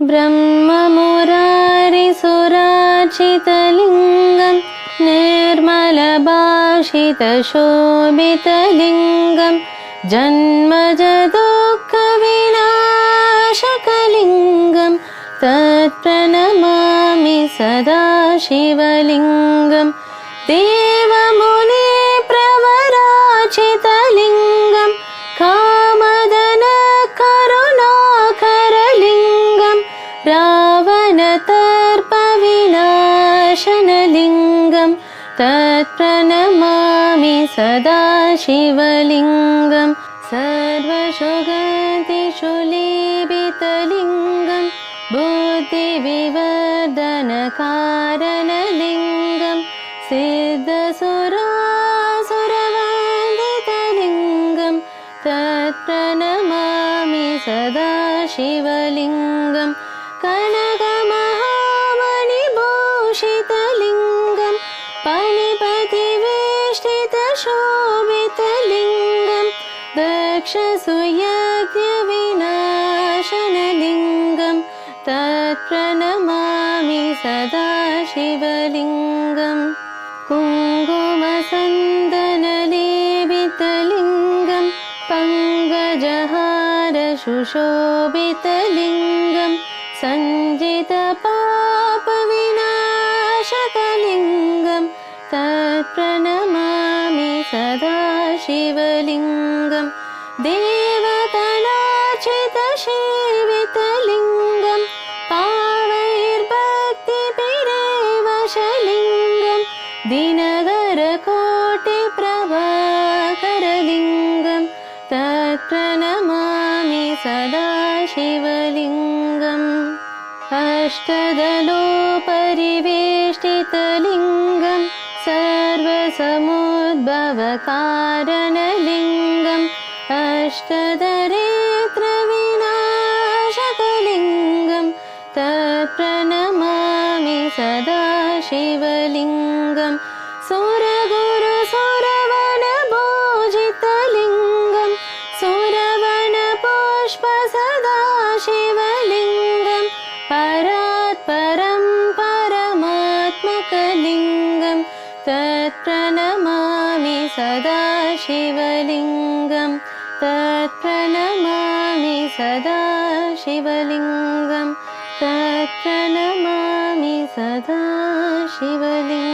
ब्रह्ममुरारिसुरार्चितलिङ्गं निर्मलभाषितशोभितलिङ्गं जन्मजदुःखविनाशकलिङ्गं तत्प्रणमामि सदा शिवलिङ्गं देवमुनिप्रवरार्चितलिङ्गं कामदनकरुणाकरलिङ्गं रावणतर्पविनाशनलिङ्गं तत्प्रणमामि सदा शिवलिङ्गं सर्वसुगन्धिषुलेपितलिङ्गं बुद्धिविवर्धनकारणलिङ्गं सिद्धसुरासुरवन्दितलिङ्गं तत्प्रणमामि सदा शिवलिङ्गं कनकमहामणिभूषितलिङ्गं फणिपतिवेष्टितशोभितलिङ्गं दक्षसुयज्ञविनाशनलिङ्गं तत्प्रणमामि सदा शिवलिङ्गं कुङ्कुमसन्दनलेपितलिङ्गं पङ्कजहारशुशोभितलिङ्गं सञ्जितपापविनाशकलिङ्गं तत्प्रणमामि सदा शिवलिङ्गं देवगणार्चितसेवितलिङ्गं पावैर्भक्तिभिरेवशलिङ्गं दिनकरकोटिप्रभाकरलिङ्गं तत्प्रणमामि सदा शिवलिङ्गम् अष्टदलोपरिवेष्टितलिङ्गं सर्वसमुद्भवकारणलिङ्गं अष्टदरिद्रविनाशकलिङ्गं तत्प्रणमामि सदा शिवलिङ्गं सुरगुरुसुरवनभूजितलिङ्गं सुरवनपुष्पसदाशिवलिङ्गं परात्परं परमात्मकलिङ्गं तत्प्रणमामि सदा शिवलिङ्गं तत्प्रणमामि सदा शिवलिङ्गं तत्प्रणमामि सदा शिवलिङ्गम्।